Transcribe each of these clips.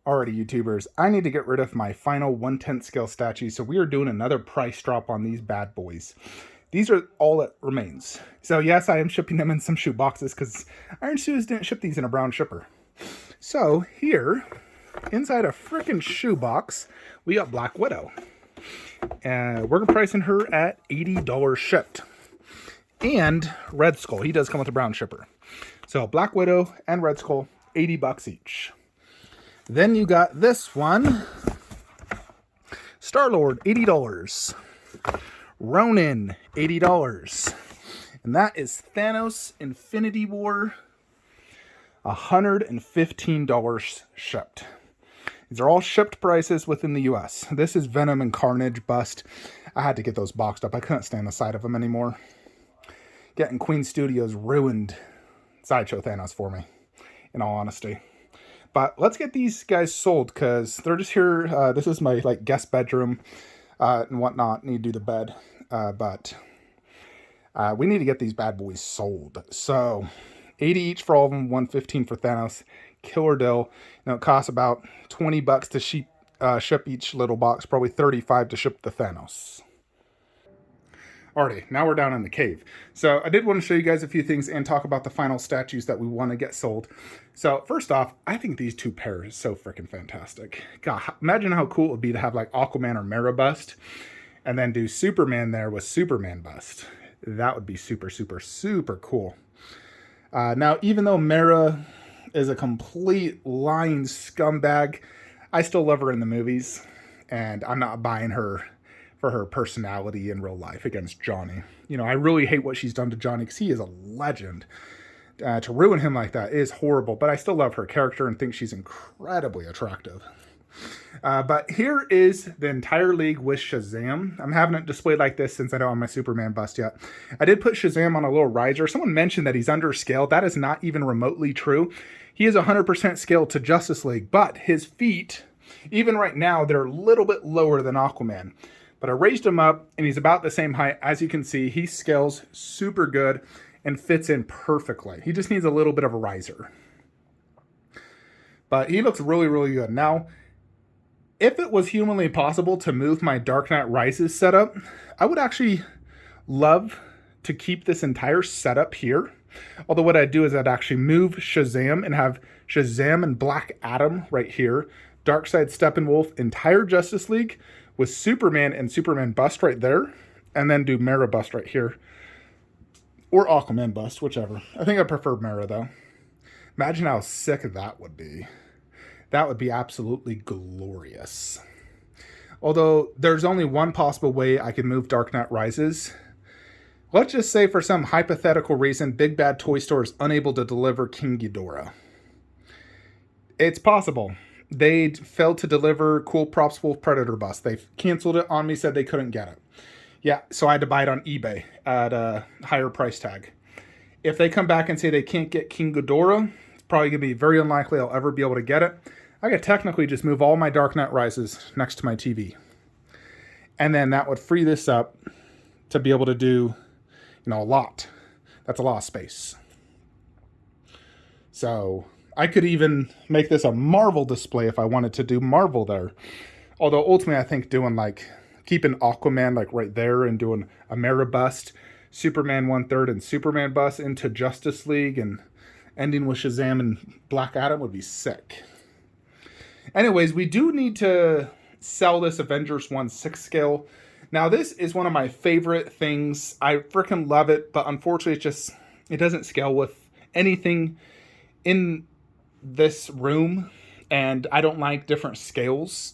Alrighty, YouTubers, I need to get rid of my final 1/10 scale statue, so we are doing another price drop on these bad boys. These are all that remains. So yes, I am shipping them in some shoe boxes because Iron Shoes didn't ship these in a brown shipper. So here, inside a frickin' shoe box, we got Black Widow. We're pricing her at $80 shipped. And Red Skull, he does come with a brown shipper. So Black Widow and Red Skull, $80 each. Then you got this one, Star-Lord, $80. Ronin, $80. And that is Thanos Infinity War, $115 shipped. These are all shipped prices within the US. This is Venom and Carnage bust. I had to get those boxed up. I couldn't stand the sight of them anymore. Getting Queen Studios ruined Sideshow Thanos for me, in all honesty. But let's get these guys sold because they're just here. This is my guest bedroom and whatnot. Need to do the bed, but we need to get these bad boys sold. So 80 each for all of them, 115 for Thanos. Killer deal. It costs about $20 to ship each little box. Probably $35 to ship the Thanos. Alrighty, now we're down in the cave. So I did want to show you guys a few things and talk about the final statues that we want to get sold. So first off, I think these two pairs are so freaking fantastic. God, imagine how cool it would be to have Aquaman or Mera bust and then do Superman there with Superman bust. That would be super, super, super cool. Now, even though Mera is a complete lying scumbag, I still love her in the movies, and I'm not buying her for her personality in real life against Johnny. I really hate what she's done to Johnny because he is a legend. To ruin him like that is horrible, but I still love her character and think she's incredibly attractive. But here is the entire league with Shazam. I'm having it displayed like this since I don't have my Superman bust yet. I did put Shazam on a little riser. Someone mentioned that he's under scale. That is not even remotely true. He is 100% scaled to Justice League, but his feet, even right now, they're a little bit lower than Aquaman. But I raised him up, and he's about the same height. As you can see, he scales super good and fits in perfectly. He just needs a little bit of a riser. But he looks really, really good. Now, if it was humanly possible to move my Dark Knight Rises setup, I would actually love to keep this entire setup here. Although what I'd do is I'd actually move Shazam and have Shazam and Black Adam right here. Darkseid, Steppenwolf, entire Justice League with Superman and Superman bust right there. And then do Mera bust right here. Or Aquaman bust, whichever. I think I prefer Mera though. Imagine how sick that would be. That would be absolutely glorious. Although there's only one possible way I could move Dark Knight Rises. Let's just say for some hypothetical reason, Big Bad Toy Store is unable to deliver King Ghidorah. It's possible. They failed to deliver Cool Props Wolf Predator bust. They canceled it on me, said they couldn't get it. Yeah, so I had to buy it on eBay at a higher price tag. If they come back and say they can't get King Ghidorah, it's probably going to be very unlikely I'll ever be able to get it. I could technically just move all my Dark Knight Rises next to my TV. And then that would free this up to be able to do, a lot. That's a lot of space. So I could even make this a Marvel display if I wanted to do Marvel there. Although ultimately I think doing keeping Aquaman right there and doing a Mera bust, Superman 1/3 and Superman bust into Justice League and ending with Shazam and Black Adam would be sick. Anyways, we do need to sell this Avengers 1/6 scale. Now, this is one of my favorite things. I freaking love it, but unfortunately, it doesn't scale with anything in this room, and I don't like different scales.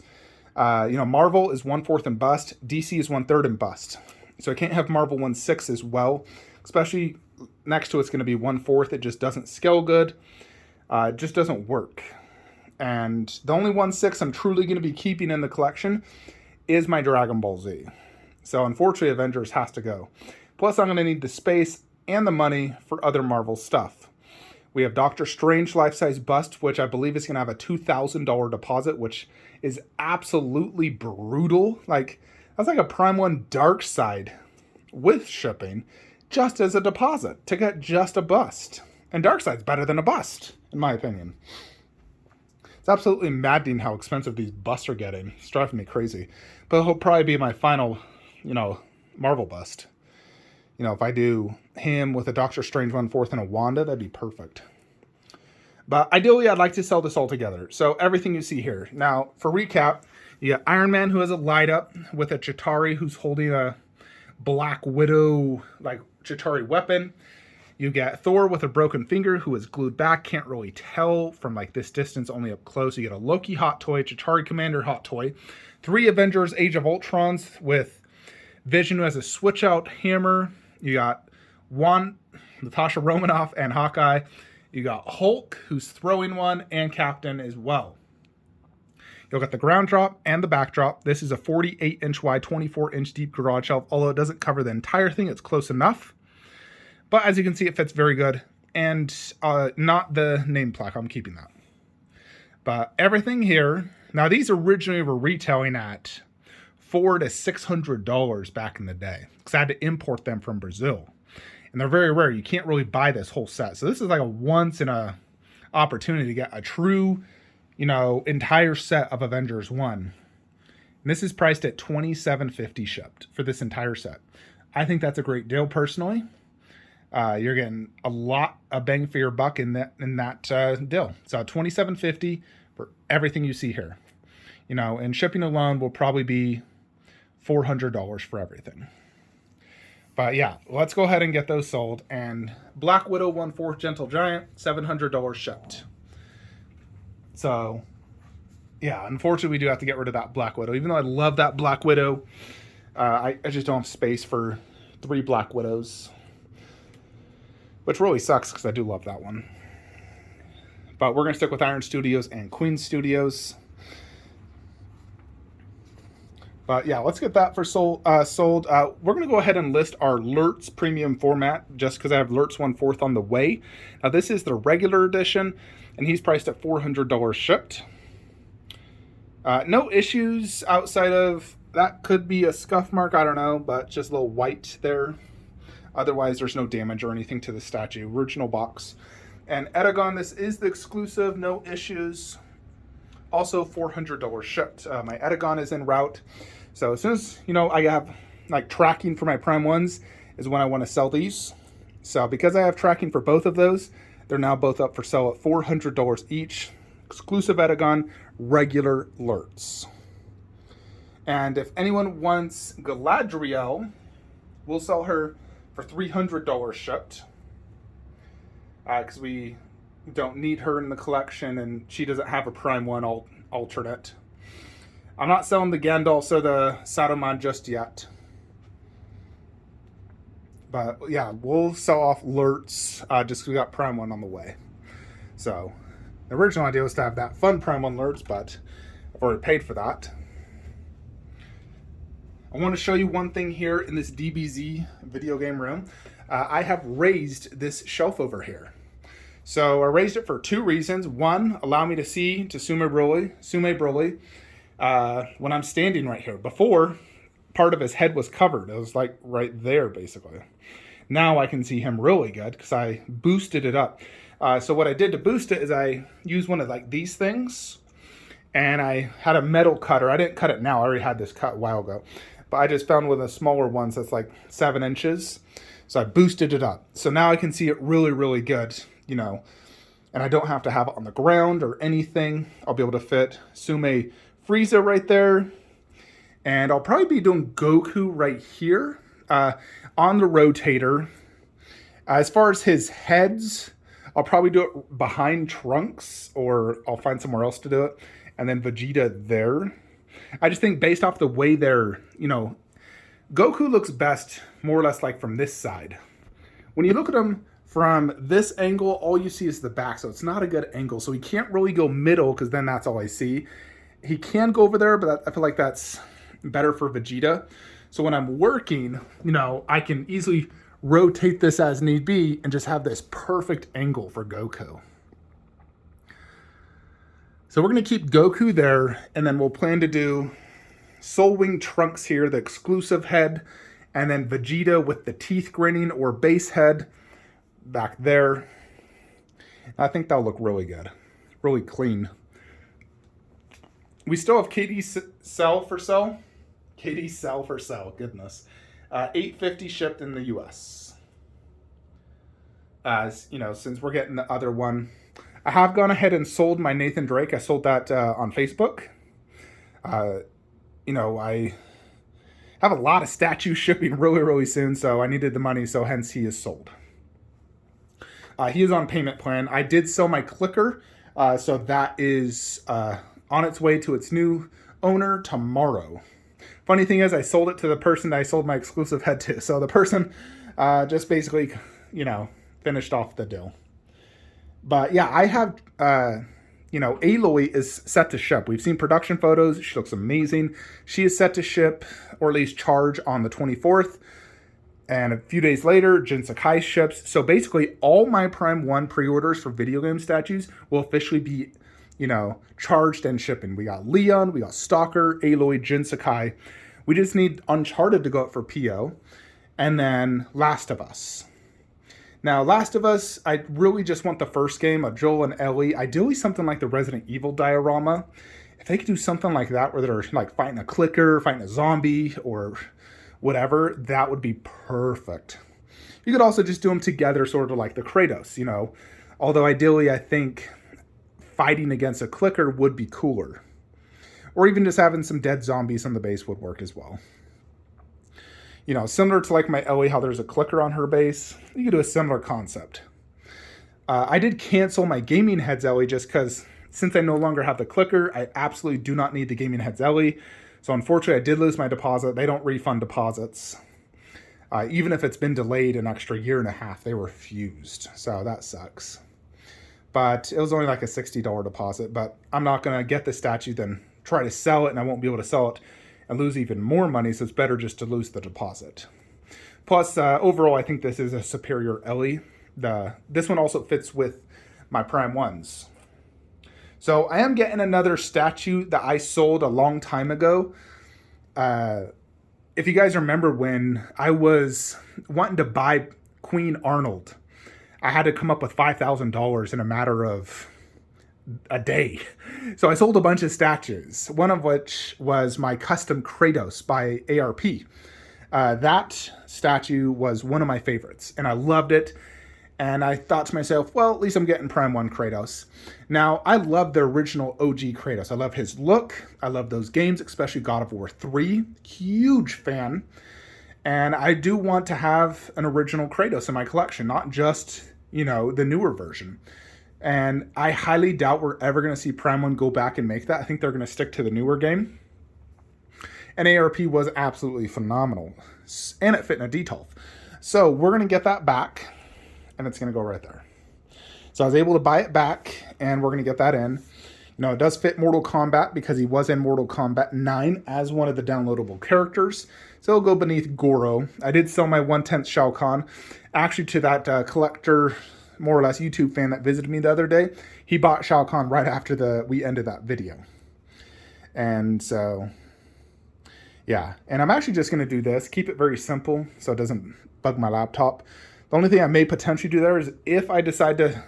Marvel is 1/4 in bust. DC is 1/3 in bust. So I can't have Marvel 1/6 as well, especially next to it's going to be 1/4. It just doesn't scale good. It just doesn't work. And the only 1/6 I'm truly going to be keeping in the collection is my Dragon Ball Z. So unfortunately, Avengers has to go. Plus, I'm going to need the space and the money for other Marvel stuff. We have Doctor Strange life-size bust, which I believe is going to have a $2,000 deposit, which is absolutely brutal. That's like a Prime 1 Darkseid with shipping, just as a deposit to get just a bust. And Darkseid's better than a bust, in my opinion. It's absolutely maddening how expensive these busts are getting. It's driving me crazy. But he'll probably be my final, Marvel bust. If I do him with a Doctor Strange 1/4 and a Wanda, that'd be perfect. But ideally, I'd like to sell this all together. So everything you see here. Now, for recap, you got Iron Man, who has a light up with a Chitauri who's holding a Black Widow, like, Chitauri weapon. You get Thor with a broken finger who is glued back. Can't really tell from, like, this distance, only up close. You get a Loki hot toy, Chitauri Commander hot toy. 3 Avengers Age of Ultrons with Vision who has a switch out hammer. You got Natasha Romanoff and Hawkeye. You got Hulk, who's throwing one, and Captain as well. You'll get the ground drop and the backdrop. This is a 48-inch wide, 24-inch deep garage shelf. Although it doesn't cover the entire thing, it's close enough. But as you can see, it fits very good. And not the name plaque. I'm keeping that. But everything here. Now, these originally were retailing at $400 to $600 back in the day, because I had to import them from Brazil, and they're very rare. You can't really buy this whole set, so this is like a once in a opportunity to get a true, entire set of Avengers 1. And this is priced at $27.50 shipped for this entire set. I think that's a great deal personally. You're getting a lot of bang for your buck in that deal. So $27.50 for everything you see here. And shipping alone will probably be $400 for everything. But yeah, let's go ahead and get those sold. And Black Widow 1/4 Gentle Giant, $700 shipped. So yeah, unfortunately we do have to get rid of that Black Widow. Even though I love that Black Widow, I just don't have space for 3 Black Widows. Which really sucks because I do love that one. But we're going to stick with Iron Studios and Queen Studios. But yeah, let's get that for sold. We're going to go ahead and list our Lurtz premium format just because I have Lurtz 1/4 on the way. Now this is the regular edition, and he's priced at $400 shipped. No issues outside of that. Could be a scuff mark, I don't know, but just a little white there. Otherwise, there's no damage or anything to the statue. Original box. And Edagon, this is the exclusive, no issues. Also $400 shipped. My Edagon is en route. So as soon as, I have like tracking for my Prime 1s is when I want to sell these. So because I have tracking for both of those, they're now both up for sale at $400 each. Exclusive Edagon, regular Lurtz. And if anyone wants Galadriel, we'll sell her for $300 shipped. Because we don't need her in the collection, and she doesn't have a Prime 1 alternate. I'm not selling the Gandalf or the Saruman just yet. But yeah, we'll sell off Lurtz just because we got Prime 1 on the way. So the original idea was to have that fun Prime 1 Lurtz, but I've already paid for that. I want to show you one thing here in this DBZ video game room. I have raised this shelf over here. So I raised it for 2 reasons. One, allow me to see to Sume Broly when I'm standing right here. Before, part of his head was covered. It was like right there, basically. Now I can see him really good because I boosted it up. So what I did to boost it is I used one of like these things, and I had a metal cutter. I didn't cut it now. I already had this cut a while ago. But I just found one of the smaller ones that's like 7 inches. So I boosted it up. So now I can see it really, really good, and I don't have to have it on the ground or anything. I'll be able to fit Sume Frieza right there. And I'll probably be doing Goku right here on the rotator. As far as his heads, I'll probably do it behind Trunks, or I'll find somewhere else to do it. And then Vegeta there. I just think based off the way they're, Goku looks best more or less like from this side. When you look at him from this angle, all you see is the back, so it's not a good angle. So he can't really go middle because then that's all I see. He can go over there, but I feel like that's better for Vegeta. So when I'm working, I can easily rotate this as need be and just have this perfect angle for Goku. So we're going to keep Goku there, and then we'll plan to do Soul Wing Trunks here, the exclusive head, and then Vegeta with the teeth grinning or base head back there. I think that'll look really good. Really clean. We still have Cell for sale. KD Cell for sale. Goodness. $850 shipped in the U.S. As you know, since we're getting the other one, I have gone ahead and sold my Nathan Drake. I sold that on Facebook. I have a lot of statues shipping really, really soon, so I needed the money, so hence he is sold. He is on payment plan. I did sell my clicker, so that is on its way to its new owner tomorrow. Funny thing is, I sold it to the person that I sold my exclusive head to, so the person just basically, finished off the deal. But yeah, I have, Aloy is set to ship. We've seen production photos. She looks amazing. She is set to ship, or at least charge, on the 24th. And a few days later, Jin Sakai ships. So basically, all my Prime 1 pre-orders for video game statues will officially be, charged and shipping. We got Leon, we got Stalker, Aloy, Jin Sakai. We just need Uncharted to go up for PO. And then Last of Us. Now, Last of Us, I really just want the first game of Joel and Ellie. Ideally, something like the Resident Evil diorama. If they could do something like that, where they're like fighting a clicker, fighting a zombie, or whatever, that would be perfect. You could also just do them together, sort of like the Kratos, Although ideally, I think fighting against a clicker would be cooler. Or even just having some dead zombies on the base would work as well. Similar to like my Ellie, how there's a clicker on her base, you could do a similar concept. I did cancel my Gaming Heads Ellie just because since I no longer have the clicker, I absolutely do not need the Gaming Heads Ellie. So unfortunately, I did lose my deposit. They don't refund deposits. Even if it's been delayed an extra year and a half, they refused. So that sucks. But it was only like a $60 deposit. But I'm not going to get the statue, then try to sell it, and I won't be able to sell it and lose even more money, so it's better just to lose the deposit. Plus, overall, I think this is a superior Ellie. This one also fits with my Prime 1s. So I am getting another statue that I sold a long time ago. If you guys remember when I was wanting to buy Queen Arnold, I had to come up with $5,000 in a matter of a day. So I sold a bunch of statues, one of which was my custom Kratos by ARP. That statue was one of my favorites, and I loved it. And I thought to myself, well, at least I'm getting Prime 1 Kratos. Now, I love the original OG Kratos. I love his look. I love those games, especially God of War 3. Huge fan. And I do want to have an original Kratos in my collection, not just, the newer version. And I highly doubt we're ever going to see Prime 1 go back and make that. I think they're going to stick to the newer game. And ARP was absolutely phenomenal. And it fit in a D12. So we're going to get that back. And it's going to go right there. So I was able to buy it back. And we're going to get that in. It does fit Mortal Kombat because he was in Mortal Kombat 9 as one of the downloadable characters. So it'll go beneath Goro. I did sell my 1/10 Shao Kahn. Actually, to that collector, more or less YouTube fan that visited me the other day, he bought Shao Kahn right after we ended that video. And so, yeah. And I'm actually just going to do this, keep it very simple so it doesn't bug my laptop. The only thing I may potentially do there is if I decide to,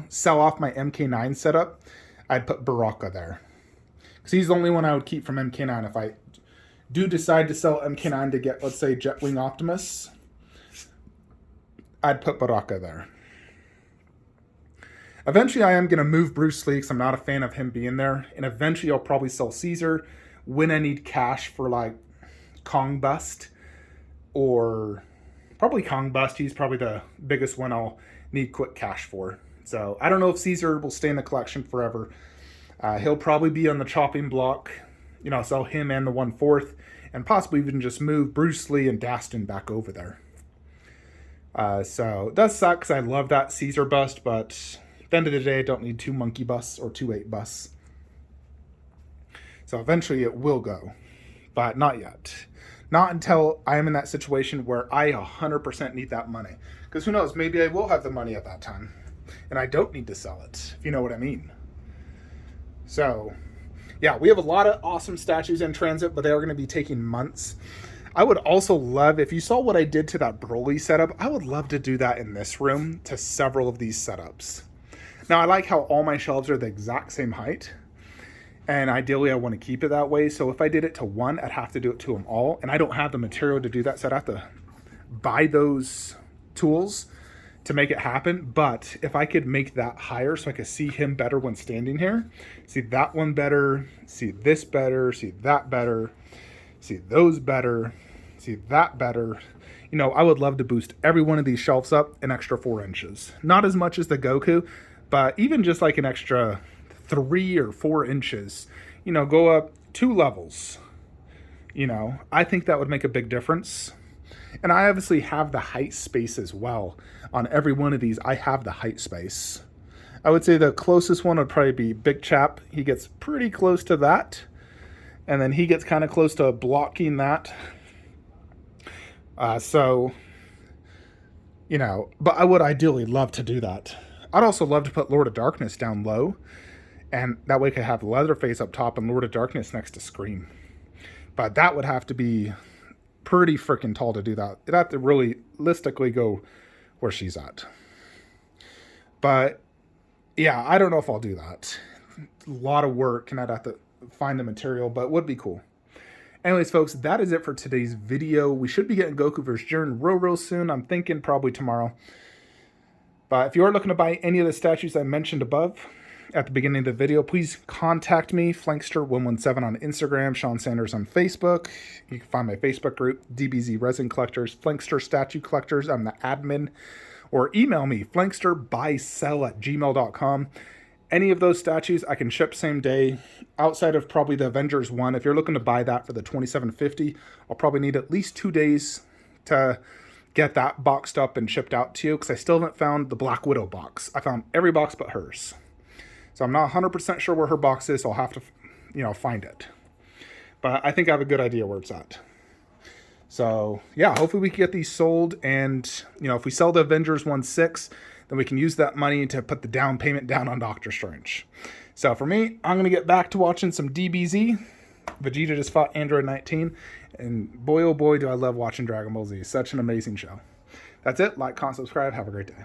sell off my MK9 setup, I'd put Baraka there. Because he's the only one I would keep from MK9. If I do decide to sell MK9 to get, let's say, Jetwing Optimus, I'd put Baraka there. Eventually, I am going to move Bruce Lee because I'm not a fan of him being there. And eventually, I'll probably sell Caesar when I need cash for, like, Kong Bust. Or probably Kong Bust. He's probably the biggest one I'll need quick cash for. So, I don't know if Caesar will stay in the collection forever. He'll probably be on the chopping block. Sell him and the 1/4. And possibly even just move Bruce Lee and Dastin back over there. So, it does suck because I love that Caesar bust, but at the end of the day, I don't need 2 monkey busts or 2 8 busts. So eventually it will go, but not yet. Not until I am in that situation where I 100% need that money. Because who knows, maybe I will have the money at that time. And I don't need to sell it, if you know what I mean. So, yeah, we have a lot of awesome statues in transit, but they are going to be taking months. I would also love, if you saw what I did to that Broly setup, I would love to do that in this room to several of these setups. Now, I like how all my shelves are the exact same height. And ideally, I want to keep it that way. So if I did it to one, I'd have to do it to them all. And I don't have the material to do that. So I'd have to buy those tools to make it happen. But if I could make that higher so I could see him better when standing here, see that one better, see this better, see that better, see those better, see that better. You know, I would love to boost every one of these shelves up an extra 4 inches. Not as much as the Goku, but even just like an extra 3 or 4 inches. You know, go up 2 levels. You know, I think that would make a big difference. And I obviously have the height space as well. On every one of these, I have the height space. I would say the closest one would probably be Big Chap. He gets pretty close to that. And then he gets kind of close to blocking that. So, you know, but I would ideally love to do that. I'd also love to put Lord of Darkness down low. And that way I could have Leatherface up top and Lord of Darkness next to Scream. But that would have to be pretty freaking tall to do that. It'd have to really realistically go where she's at. But yeah, I don't know if I'll do that. A lot of work and I'd have to find the material, but it would be cool. Anyways, folks, that is it for today's video. We should be getting Goku vs. Jiren real soon. I'm thinking probably tomorrow. But if you are looking to buy any of the statues I mentioned above at the beginning of the video, please contact me, Flankster117 on Instagram, Sean Sanders on Facebook. You can find my Facebook group, DBZ Resin Collectors, Flankster Statue Collectors. I'm the admin. Or email me, flanksterbuySell@gmail.com. Any of those statues I can ship same day, outside of probably the Avengers one. If you're looking to buy that for the $27.50, I'll probably need at least 2 days to get that boxed up and shipped out to you, because I still haven't found the Black Widow box. I found every box but hers. So I'm not 100% sure where her box is, so I'll have to, you know, find it. But I think I have a good idea where it's at. So, yeah, hopefully we can get these sold, and, you know, if we sell the Avengers 1/6, then we can use that money to put the down payment down on Doctor Strange. So for me, I'm going to get back to watching some DBZ. Vegeta just fought Android 19, and boy, oh boy, do I love watching Dragon Ball Z. Such an amazing show. That's it. Like, comment, subscribe. Have a great day.